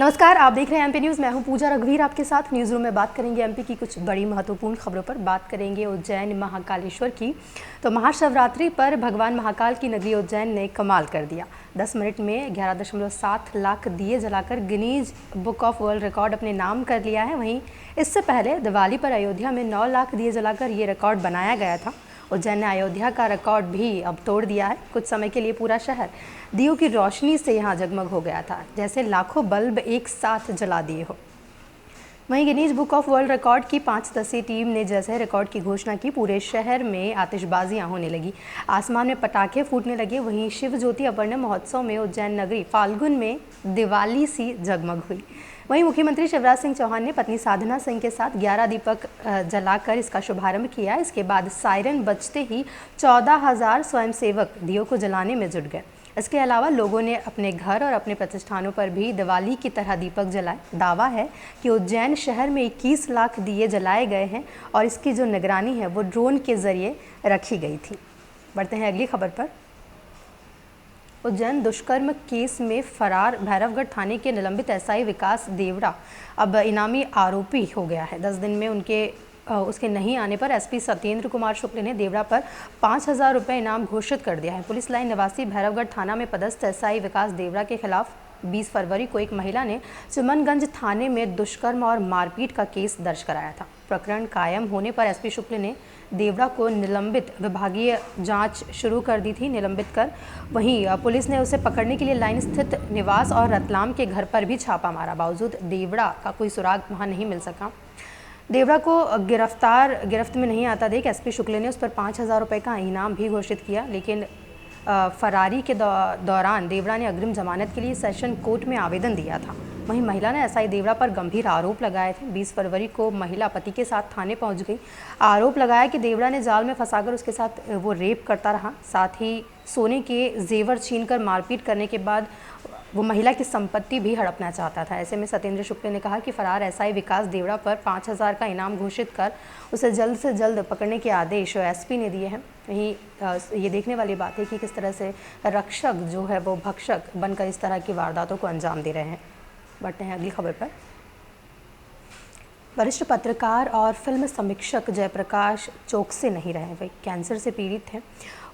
नमस्कार, आप देख रहे हैं एमपी न्यूज़। मैं हूं पूजा रघुवीर आपके साथ। न्यूज़ रूम में बात करेंगे एमपी की कुछ बड़ी महत्वपूर्ण खबरों पर। बात करेंगे उज्जैन महाकालेश्वर की। तो महाशिवरात्रि पर भगवान महाकाल की नगरी उज्जैन ने कमाल कर दिया। 10 मिनट में 11.7 लाख दिए जलाकर Guinness book of world record अपने नाम कर लिया है। वहीं इससे पहले दिवाली पर अयोध्या में 9 लाख दिए जलाकर ये रिकॉर्ड बनाया गया था। उज्जैन ने अयोध्या का रिकॉर्ड भी अब तोड़ दिया है। कुछ समय के लिए पूरा शहर दियों की रोशनी से यहाँ जगमग हो गया था, जैसे लाखों बल्ब एक साथ जला दिए हो। वहीं Guinness book of world record की 5 सदस्यीय टीम ने जैसे रिकॉर्ड की घोषणा की, पूरे शहर में आतिशबाजियां होने लगी, आसमान में पटाखे फूटने लगे। वहीं शिव ज्योति अपर्णम महोत्सव में उज्जैन नगरी फाल्गुन में दिवाली सी जगमग हुई। वहीं मुख्यमंत्री शिवराज सिंह चौहान ने पत्नी साधना सिंह के साथ 11 दीपक जलाकर इसका शुभारंभ किया। इसके बाद सायरन बजते ही 14,000 स्वयंसेवक दियों को जलाने में जुट गए। इसके अलावा लोगों ने अपने घर और अपने प्रतिष्ठानों पर भी दिवाली की तरह दीपक जलाए। दावा है कि उज्जैन शहर में 21 लाख दिए जलाए गए हैं और इसकी जो निगरानी है वो ड्रोन के जरिए रखी गई थी। बढ़ते हैं अगली खबर पर। उज्जैन दुष्कर्म केस में फरार भैरवगढ़ थाने के निलंबित एसआई विकास देवड़ा अब इनामी आरोपी हो गया है। 10 दिन में उसके नहीं आने पर एसपी सत्येंद्र कुमार शुक्ल ने देवड़ा पर 5,000 रुपये इनाम घोषित कर दिया है। पुलिस लाइन निवासी भैरवगढ़ थाना में पदस्थ एसआई विकास देवड़ा के खिलाफ 20 फरवरी को एक महिला ने चिमनगंज थाने में दुष्कर्म और मारपीट का केस दर्ज कराया था। प्रकरण कायम होने पर एसपी शुक्ल ने देवड़ा को निलंबित विभागीय जांच शुरू कर दी थी। निलंबित कर वहीं पुलिस ने उसे पकड़ने के लिए लाइन स्थित निवास और रतलाम के घर पर भी छापा मारा। बावजूद देवड़ा का कोई सुराग वहां नहीं मिल सका। देवड़ा को गिरफ्त में नहीं आता देख एसपी शुक्ल ने उस पर 5,000 रुपये का इनाम भी घोषित किया। लेकिन फरारी के दौरान देवड़ा ने अग्रिम जमानत के लिए सेशन कोर्ट में आवेदन दिया था। वहीं महिला ने एसआई देवड़ा पर गंभीर आरोप लगाए थे। 20 फरवरी को महिला पति के साथ थाने पहुंच गई। आरोप लगाया कि देवड़ा ने जाल में फंसाकर उसके साथ वो रेप करता रहा, साथ ही सोने के जेवर छीनकर मारपीट करने के बाद वो महिला की संपत्ति भी हड़पना चाहता था। ऐसे में सत्येंद्र शुक्ल ने कहा कि फरार एसआई विकास देवड़ा पर 5,000 का इनाम घोषित कर उसे जल्द से जल्द पकड़ने के आदेश एसपी ने दिए हैं। वहीं ये देखने वाली बात है कि किस तरह से रक्षक जो है वो भक्षक बनकर इस तरह की वारदातों को अंजाम दे रहे हैं। बढ़ते हैं अगली खबर पर। वरिष्ठ पत्रकार और फिल्म समीक्षक जयप्रकाश चौकसे नहीं रहे। वे कैंसर से पीड़ित हैं।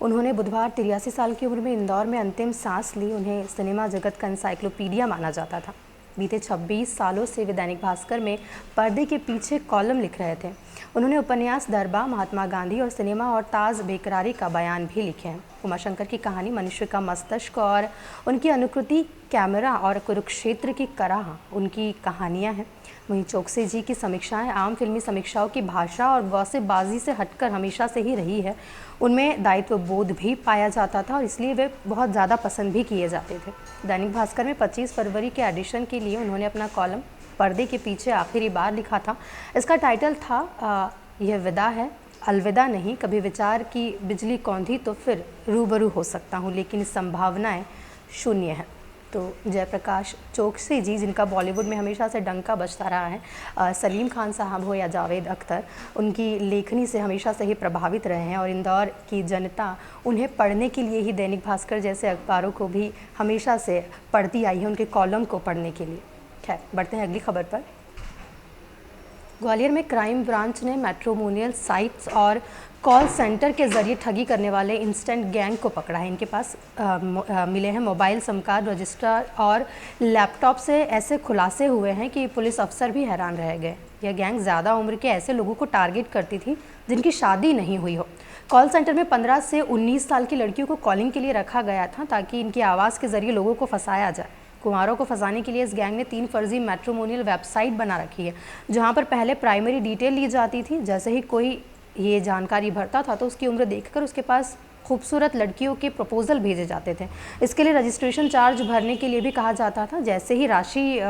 उन्होंने बुधवार 83 साल की उम्र में इंदौर में अंतिम सांस ली। उन्हें सिनेमा जगत का एनसाइक्लोपीडिया माना जाता था। बीते 26 सालों से वे दैनिक भास्कर में पर्दे के पीछे कॉलम लिख रहे थे। उन्होंने उपन्यास दरबा, महात्मा गांधी और सिनेमा और ताज बेकरारी का बयान भी लिखे हैं। उमाशंकर की कहानी, मनुष्य का मस्तिष्क और उनकी अनुकृति, कैमरा और कुरुक्षेत्र की कराह उनकी कहानियां हैं। वहीं चौकसे जी की समीक्षाएं आम फिल्मी समीक्षाओं की भाषा और गॉसिपबाजी से हटकर हमेशा से ही रही है। उनमें दायित्व बोध भी पाया जाता था और इसलिए वे बहुत ज़्यादा पसंद भी किए जाते थे। दैनिक भास्कर में 25 फरवरी के एडिशन के लिए उन्होंने अपना कॉलम पर्दे के पीछे आखिरी बार लिखा था। इसका टाइटल था यह विदा है, अलविदा नहीं। कभी विचार की बिजली कौंधी तो फिर रूबरू हो सकता हूँ, लेकिन संभावनाएं शून्य है। तो जयप्रकाश चौकसे जी, जिनका बॉलीवुड में हमेशा से डंका बजता रहा है, सलीम खान साहब हो या जावेद अख्तर, उनकी लेखनी से हमेशा से ही प्रभावित रहे हैं और इंदौर की जनता उन्हें पढ़ने के लिए ही दैनिक भास्कर जैसे अखबारों को भी हमेशा से पढ़ती आई है, उनके कॉलम को पढ़ने के लिए। खैर, बढ़ते हैं अगली खबर पर। ग्वालियर में क्राइम ब्रांच ने मैट्रिमोनियल साइट्स और कॉल सेंटर के जरिए ठगी करने वाले इंस्टेंट गैंग को पकड़ा है। इनके पास मिले हैं मोबाइल, सिम कार्ड, रजिस्टर और लैपटॉप से ऐसे खुलासे हुए हैं कि पुलिस अफसर भी हैरान रह गए। यह गैंग ज़्यादा उम्र के ऐसे लोगों को टारगेट करती थी जिनकी शादी नहीं हुई हो। कॉल सेंटर में 15 से 19 साल की लड़कियों को कॉलिंग के लिए रखा गया था ताकि इनकी आवाज़ के जरिए लोगों को फंसाया जाए। कुंवारों को फंसाने के लिए इस गैंग ने 3 फर्जी मैट्रिमोनियल वेबसाइट बना रखी है, जहां पर पहले प्राइमरी डिटेल ली जाती थी। जैसे ही कोई ये जानकारी भरता था तो उसकी उम्र देखकर उसके पास खूबसूरत लड़कियों के प्रपोजल भेजे जाते थे। इसके लिए रजिस्ट्रेशन चार्ज भरने के लिए भी कहा जाता था। जैसे ही राशि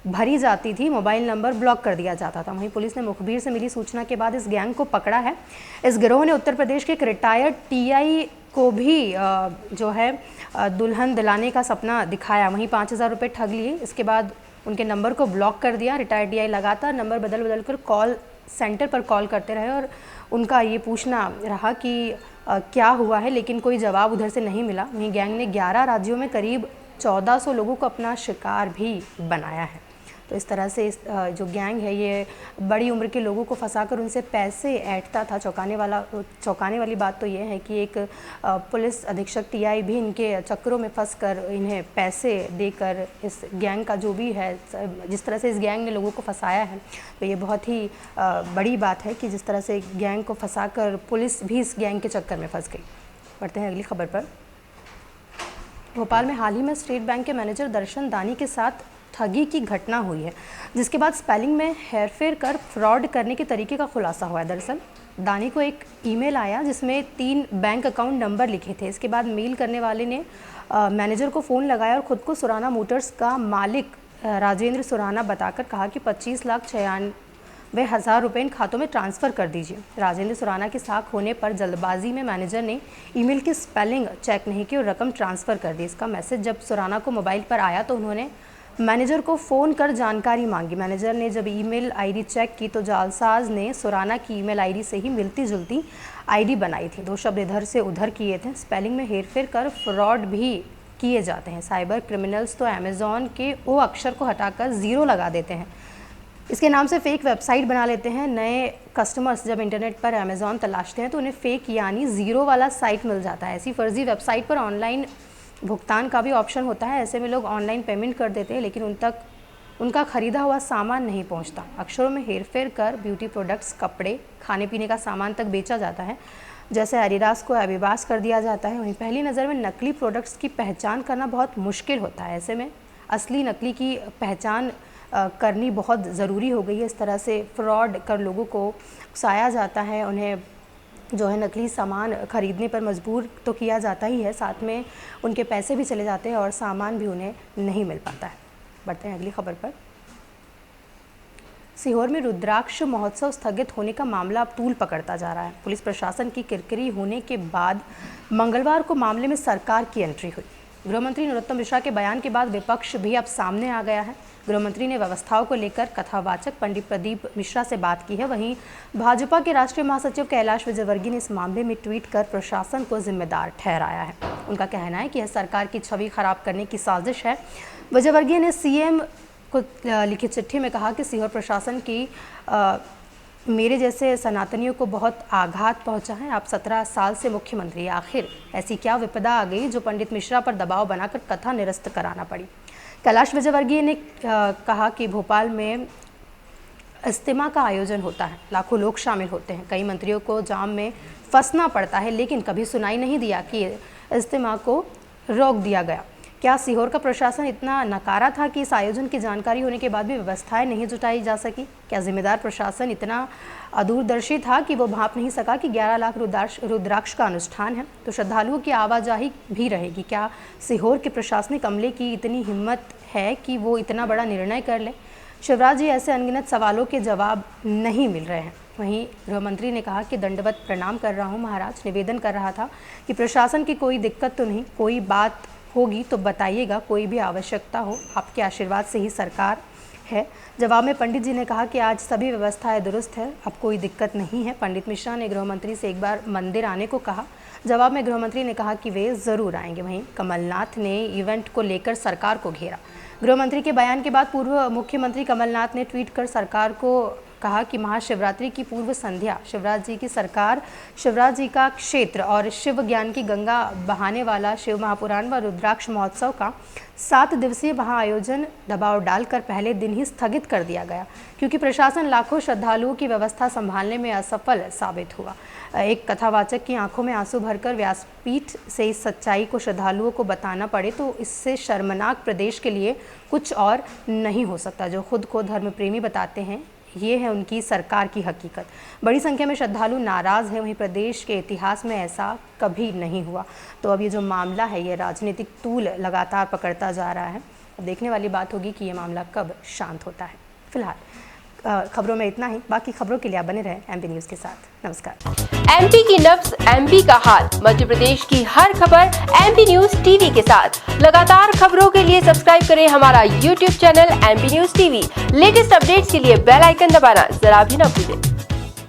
भरी जाती थी, मोबाइल नंबर ब्लॉक कर दिया जाता था। वहीं पुलिस ने मुखबिर से मिली सूचना के बाद इस गैंग को पकड़ा है। इस गिरोह ने उत्तर प्रदेश के एक रिटायर्ड टीआई को भी जो है दुल्हन दिलाने का सपना दिखाया। वहीं 5,000 रुपये ठग लिए। इसके बाद उनके नंबर को ब्लॉक कर दिया। रिटायर्ड टीआई लगातार नंबर बदल बदल कर कॉल सेंटर पर कॉल करते रहे और उनका ये पूछना रहा कि क्या हुआ है, लेकिन कोई जवाब उधर से नहीं मिला। वहीं गैंग ने 11 राज्यों में करीब 1400 लोगों को अपना शिकार भी बनाया है। तो इस तरह से इस जो गैंग है ये बड़ी उम्र के लोगों को फंसाकर उनसे पैसे ऐंठता था। चौंकाने वाली बात तो ये है कि एक पुलिस अधीक्षक टीआई भी इनके चक्करों में फंसकर इन्हें पैसे देकर इस गैंग का जो भी है, जिस तरह से इस गैंग ने लोगों को फंसाया है, तो ये बहुत ही बड़ी बात है कि जिस तरह से गैंग को फंसाकर पुलिस भी इस गैंग के चक्कर में फंस गई। बढ़ते हैं अगली खबर पर। भोपाल में हाल ही में स्टेट बैंक के मैनेजर दर्शन दानी के साथ ठगी की घटना हुई है, जिसके बाद स्पेलिंग में हेरफेर कर फ्रॉड करने के तरीके का खुलासा हुआ है। दरअसल दानी को एक ईमेल आया जिसमें 3 बैंक अकाउंट नंबर लिखे थे। इसके बाद मेल करने वाले ने मैनेजर को फ़ोन लगाया और ख़ुद को सुराना मोटर्स का मालिक राजेंद्र सुराना बताकर कहा कि 25,96,000 रुपये इन खातों में ट्रांसफ़र कर दीजिए। राजेंद्र सुराना की साख होने पर जल्दबाजी में मैनेजर ने ईमेल की स्पेलिंग चेक नहीं की और रकम ट्रांसफ़र कर दी। इसका मैसेज जब सुराना को मोबाइल पर आया तो उन्होंने मैनेजर को फ़ोन कर जानकारी मांगी। मैनेजर ने जब ईमेल आईडी चेक की तो जालसाज ने सुराना की ईमेल आईडी से ही मिलती जुलती आईडी बनाई थी। 2 शब्द इधर से उधर किए थे। स्पेलिंग में हेरफेर कर फ्रॉड भी किए जाते हैं। साइबर क्रिमिनल्स तो अमेज़ॉन के ओ अक्षर को हटाकर 0 लगा देते हैं। इसके नाम से फ़ेक वेबसाइट बना लेते हैं। नए कस्टमर्स जब इंटरनेट पर अमेज़ॉन तलाशते हैं तो उन्हें फ़ेक यानी 0 वाला साइट मिल जाता है। ऐसी फर्जी वेबसाइट पर ऑनलाइन भुगतान का भी ऑप्शन होता है। ऐसे में लोग ऑनलाइन पेमेंट कर देते हैं लेकिन उन तक उनका ख़रीदा हुआ सामान नहीं पहुंचता। अक्षरों में हेरफेर कर ब्यूटी प्रोडक्ट्स, कपड़े, खाने पीने का सामान तक बेचा जाता है। जैसे एडिडास को एबिबास कर दिया जाता है। वहीं पहली नज़र में नकली प्रोडक्ट्स की पहचान करना बहुत मुश्किल होता है। ऐसे में असली नकली की पहचान करनी बहुत ज़रूरी हो गई है। इस तरह से फ्रॉड कर लोगों को उकसाया जाता है, उन्हें जो है नकली सामान ख़रीदने पर मजबूर तो किया जाता ही है, साथ में उनके पैसे भी चले जाते हैं और सामान भी उन्हें नहीं मिल पाता है। बढ़ते हैं अगली खबर पर। सीहोर में रुद्राक्ष महोत्सव स्थगित होने का मामला अब तूल पकड़ता जा रहा है। पुलिस प्रशासन की किरकिरी होने के बाद मंगलवार को मामले में सरकार की एंट्री हुई। गृहमंत्री नरोत्तम मिश्रा के बयान के बाद विपक्ष भी अब सामने आ गया है। गृहमंत्री ने व्यवस्थाओं को लेकर कथावाचक पंडित प्रदीप मिश्रा से बात की है। वहीं भाजपा के राष्ट्रीय महासचिव कैलाश विजयवर्गीय ने इस मामले में ट्वीट कर प्रशासन को जिम्मेदार ठहराया है। उनका कहना है कि यह सरकार की छवि खराब करने की साजिश है। विजयवर्गीय ने सीएम को लिखी चिट्ठी में कहा कि सीहोर प्रशासन की मेरे जैसे सनातनियों को बहुत आघात पहुंचा है। आप 17 साल से मुख्यमंत्री, आखिर ऐसी क्या विपदा आ गई जो पंडित मिश्रा पर दबाव बनाकर कथा निरस्त कराना पड़ी। कैलाश विजयवर्गीय ने कहा कि भोपाल में इज्तिमा का आयोजन होता है, लाखों लोग शामिल होते हैं, कई मंत्रियों को जाम में फंसना पड़ता है, लेकिन कभी सुनाई नहीं दिया कि इज्तिमा को रोक दिया गया। क्या सीहोर का प्रशासन इतना नकारा था कि इस आयोजन की जानकारी होने के बाद भी व्यवस्थाएं नहीं जुटाई जा सकी? क्या जिम्मेदार प्रशासन इतना अदूरदर्शी था कि वो भांप नहीं सका कि 11 लाख रुद्राक्ष का अनुष्ठान है तो श्रद्धालुओं की आवाजाही भी रहेगी? क्या सीहोर के प्रशासनिक अमले की इतनी हिम्मत है कि वो इतना बड़ा निर्णय कर ले? शिवराज जी, ऐसे अनगिनत सवालों के जवाब नहीं मिल रहे हैं। वहीं गृहमंत्री ने कहा कि दंडवत प्रणाम कर रहा हूँ महाराज, निवेदन कर रहा था कि प्रशासन की कोई दिक्कत तो नहीं, कोई बात होगी तो बताइएगा, कोई भी आवश्यकता हो, आपके आशीर्वाद से ही सरकार है। जवाब में पंडित जी ने कहा कि आज सभी व्यवस्थाएं दुरुस्त है, अब कोई दिक्कत नहीं है। पंडित मिश्रा ने गृहमंत्री से एक बार मंदिर आने को कहा। जवाब में गृहमंत्री ने कहा कि वे ज़रूर आएंगे। वहीं कमलनाथ ने इवेंट को लेकर सरकार को घेरा। गृहमंत्री के बयान के बाद पूर्व मुख्यमंत्री कमलनाथ ने ट्वीट कर सरकार को कहा कि महाशिवरात्रि की पूर्व संध्या शिवराज जी की सरकार, शिवराज जी का क्षेत्र और शिव ज्ञान की गंगा बहाने वाला शिव महापुराण व रुद्राक्ष महोत्सव का 7 दिवसीय महाआयोजन दबाव डालकर पहले दिन ही स्थगित कर दिया गया, क्योंकि प्रशासन लाखों श्रद्धालुओं की व्यवस्था संभालने में असफल साबित हुआ। एक कथावाचक की आंखों में आंसू भरकर व्यासपीठ से इस सच्चाई को श्रद्धालुओं को बताना पड़े तो इससे शर्मनाक प्रदेश के लिए कुछ और नहीं हो सकता। जो खुद को धर्म प्रेमी बताते हैं, ये है उनकी सरकार की हकीकत। बड़ी संख्या में श्रद्धालु नाराज़ हैं। वहीं प्रदेश के इतिहास में ऐसा कभी नहीं हुआ। तो अब ये जो मामला है ये राजनीतिक तूल लगातार पकड़ता जा रहा है। अब देखने वाली बात होगी कि ये मामला कब शांत होता है। फिलहाल खबरों में इतना ही। बाकी खबरों के लिए आप बने रहें एमपी न्यूज़ के साथ। नमस्कार। एमपी की नब्ज, एमपी का हाल, मध्य प्रदेश की हर खबर एमपी न्यूज़ टीवी के साथ। लगातार खबरों के लिए सब्सक्राइब करें हमारा YouTube channel MP news TV. Latest updates के लिए बेल आइकन दबाना जरा भी न भूलें।